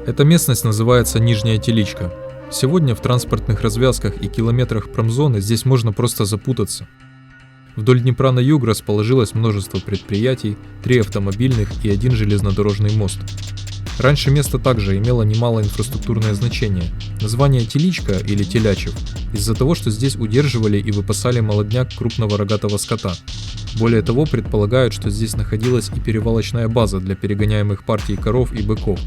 Эта местность называется Нижняя Теличка. Сегодня в транспортных развязках и километрах промзоны здесь можно просто запутаться. Вдоль Днепра на юг расположилось множество предприятий, 3 автомобильных и 1 железнодорожный мост. Раньше место также имело немалое инфраструктурное значение. Название Теличка или Телячев из-за того, что здесь удерживали и выпасали молодняк крупного рогатого скота. Более того, предполагают, что здесь находилась и перевалочная база для перегоняемых партий коров и быков.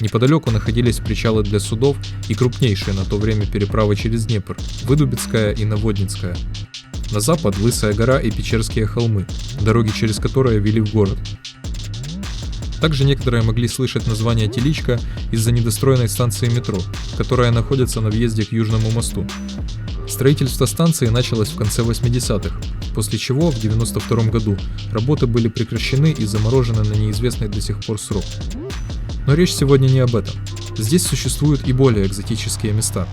Неподалеку находились причалы для судов и крупнейшие на то время переправы через Днепр – Выдубицкая и Наводницкая. На запад – Лысая гора и Печерские холмы, дороги через которые вели в город. Также некоторые могли слышать название Теличка из-за недостроенной станции метро, которая находится на въезде к Южному мосту. Строительство станции началось в конце 80-х, после чего в 92 году работы были прекращены и заморожены на неизвестный до сих пор срок. Но речь сегодня не об этом. Здесь существуют и более экзотические места.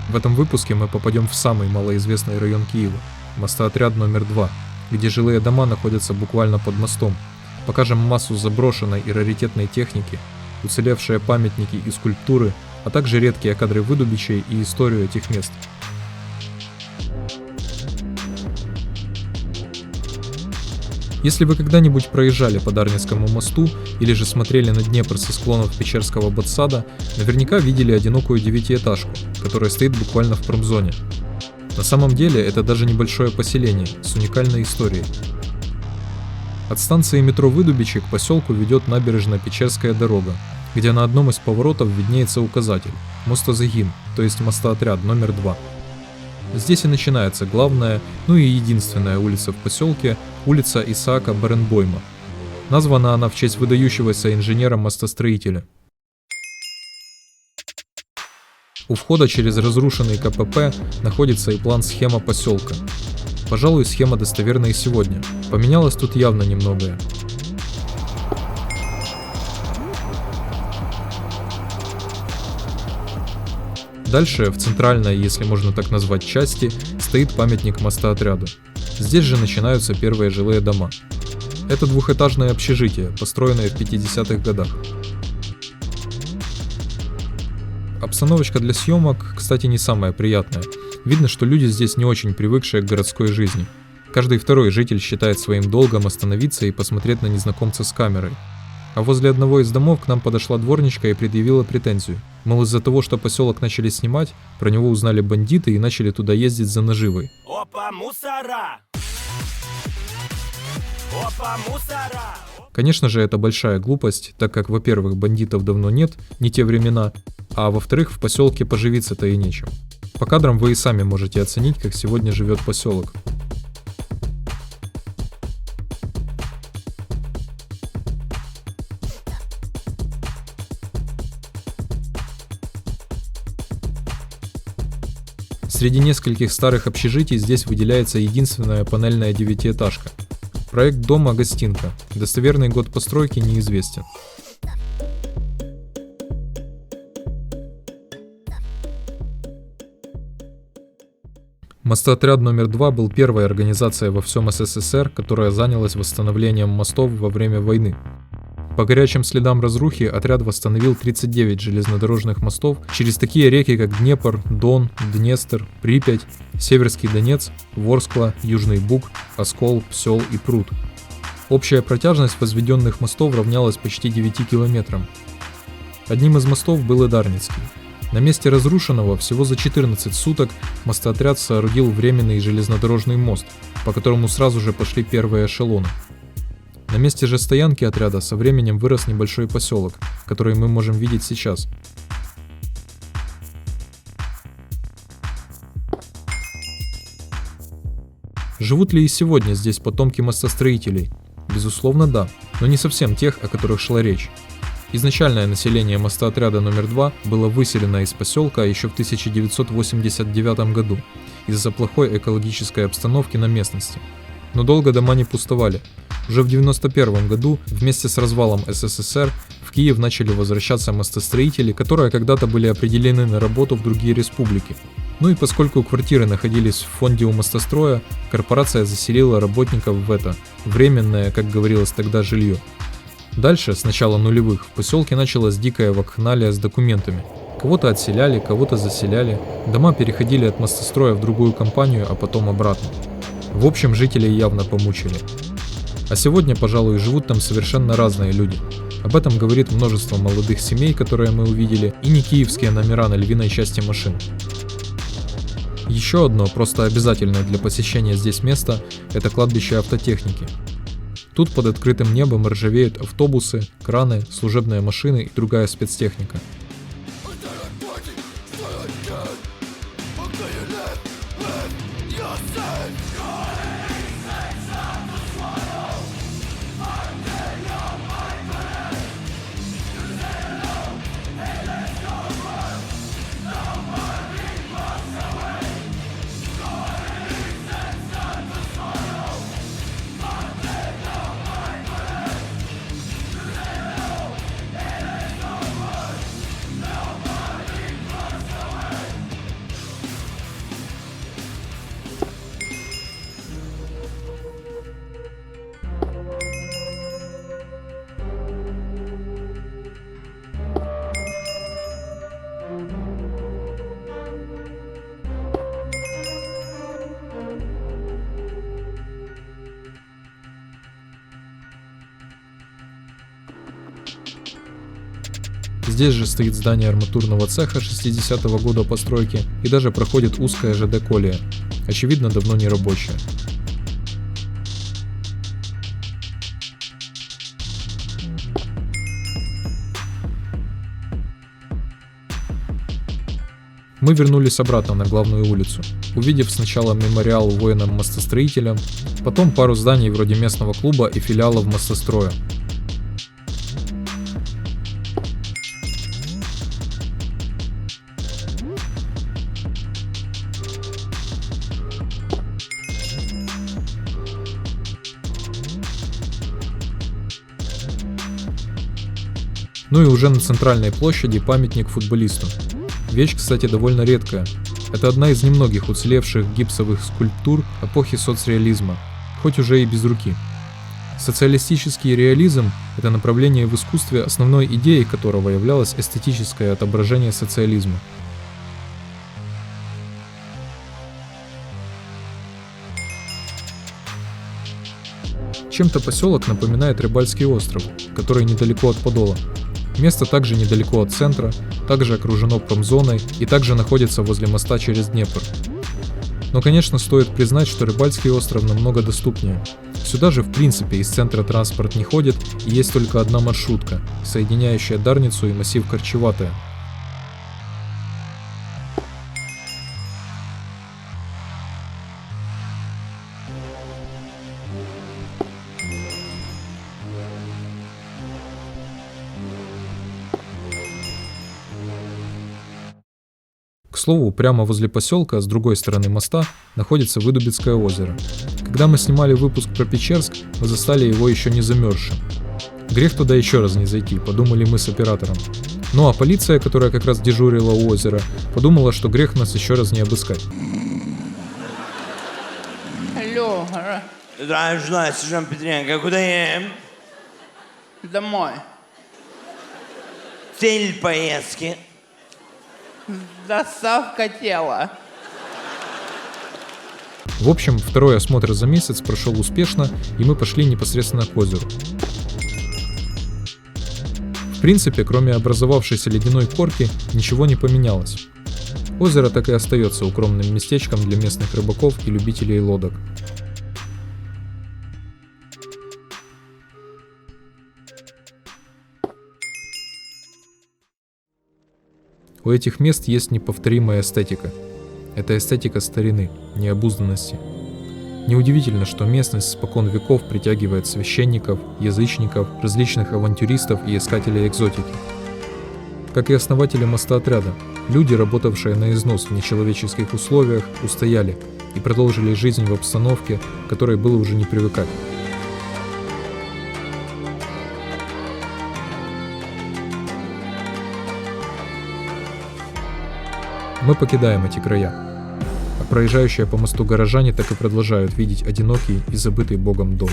В этом выпуске мы попадем в самый малоизвестный район Киева – Мостоотряд номер 2, где жилые дома находятся буквально под мостом. Покажем массу заброшенной и раритетной техники, уцелевшие памятники и скульптуры, а также редкие кадры выдубичей и историю этих мест. Если вы когда-нибудь проезжали по Дарницкому мосту или же смотрели на Днепр со склонов Печерского Ботсада, наверняка видели одинокую 9-этажку, которая стоит буквально в промзоне. На самом деле это даже небольшое поселение с уникальной историей. От станции метро Выдубичи к поселку ведет набережно-Печерская дорога, где на одном из поворотов виднеется указатель – Мостозагин, то есть Мостоотряд номер 2. Здесь и начинается главная, ну и единственная улица в поселке – улица Исаака Баренбойма. Названа она в честь выдающегося инженера-мостостроителя. У входа через разрушенный КПП находится и план-схема поселка. Пожалуй, схема достоверна и сегодня. Поменялось тут явно немногое. Дальше, в центральной, если можно так назвать, части, стоит памятник Мостоотряду. Здесь же начинаются первые жилые дома. Это двухэтажное общежитие, построенное в 50-х годах. Обстановочка для съемок, кстати, не самая приятная. Видно, что люди здесь не очень привыкшие к городской жизни. Каждый второй житель считает своим долгом остановиться и посмотреть на незнакомца с камерой. А возле одного из домов к нам подошла дворничка и предъявила претензию. Мол, из-за того, что поселок начали снимать, про него узнали бандиты и начали туда ездить за наживой. Опа, мусора! Опа, мусора! Конечно же, это большая глупость, так как, во-первых, бандитов давно нет, не те времена, а во-вторых, в поселке поживиться-то и нечем. По кадрам вы и сами можете оценить, как сегодня живет поселок. Среди нескольких старых общежитий здесь выделяется единственная панельная 9-этажка. Проект дома «Гостинка». Достоверный год постройки неизвестен. Мостоотряд номер 2 был первой организацией во всем СССР, которая занялась восстановлением мостов во время войны. По горячим следам разрухи отряд восстановил 39 железнодорожных мостов через такие реки, как Днепр, Дон, Днестр, Припять, Северский Донец, Ворскла, Южный Буг, Оскол, Псел и Прут. Общая протяжность возведенных мостов равнялась почти 9 километрам. Одним из мостов был и Дарницкий. На месте разрушенного всего за 14 суток мостоотряд соорудил временный железнодорожный мост, по которому сразу же пошли первые эшелоны. На месте же стоянки отряда со временем вырос небольшой поселок, который мы можем видеть сейчас. Живут ли и сегодня здесь потомки мостостроителей? Безусловно, да, но не совсем тех, о которых шла речь. Изначальное население Мостоотряда номер 2 было выселено из поселка еще в 1989 году из-за плохой экологической обстановки на местности. Но долго дома не пустовали. Уже в 1991 году вместе с развалом СССР в Киев начали возвращаться мостостроители, которые когда-то были определены на работу в другие республики. Ну и поскольку квартиры находились в фонде у мостостроя, корпорация заселила работников в это временное, как говорилось тогда, жилье. Дальше, с начала нулевых, в поселке началась дикая вакханалия с документами. Кого-то отселяли, кого-то заселяли, дома переходили от мостостроя в другую компанию, а потом обратно. В общем, жителей явно помучили. А сегодня, пожалуй, живут там совершенно разные люди. Об этом говорит множество молодых семей, которые мы увидели, и не киевские номера на львиной части машин. Еще одно, просто обязательное для посещения здесь место – это кладбище автотехники. Тут под открытым небом ржавеют автобусы, краны, служебные машины и другая спецтехника. Здесь же стоит здание арматурного цеха 60-го года постройки и даже проходит узкая ЖД-колея, очевидно давно не рабочая. Мы вернулись обратно на главную улицу, увидев сначала мемориал воинам-мостостроителям, потом пару зданий вроде местного клуба и филиалов мостостроя. Ну и уже на центральной площади памятник футболисту. Вещь, кстати, довольно редкая. Это одна из немногих уцелевших гипсовых скульптур эпохи соцреализма, хоть уже и без руки. Социалистический реализм – это направление в искусстве, основной идеей которого являлось эстетическое отображение социализма. Чем-то поселок напоминает Рыбальский остров, который недалеко от Подола. Место также недалеко от центра, также окружено промзоной и также находится возле моста через Днепр. Но, конечно, стоит признать, что Рыбальский остров намного доступнее. Сюда же в принципе из центра транспорт не ходит и есть только одна маршрутка, соединяющая Дарницу и массив Корчеватое. К слову, прямо возле поселка, с другой стороны моста, находится Выдубицкое озеро. Когда мы снимали выпуск про Печерск, мы застали его еще не замерзшим. Грех туда еще раз не зайти, подумали мы с оператором. Ну а полиция, которая как раз дежурила у озера, подумала, что грех нас еще раз не обыскать. Алло, Здравствуй, сержант Петренко, куда едем? домой. Цель поездки. Доставка тела. В общем, второй осмотр за месяц прошел успешно, и мы пошли непосредственно к озеру. В принципе, кроме образовавшейся ледяной корки, ничего не поменялось. Озеро так и остается укромным местечком для местных рыбаков и любителей лодок. У этих мест есть неповторимая эстетика. Это эстетика старины, необузданности. Неудивительно, что местность спокон веков притягивает священников, язычников, различных авантюристов и искателей экзотики. Как и основатели мостоотряда, люди, работавшие на износ в нечеловеческих условиях, устояли и продолжили жизнь в обстановке, к которой было уже не привыкать. Мы покидаем эти края, а проезжающие по мосту горожане так и продолжают видеть одинокий и забытый Богом дом.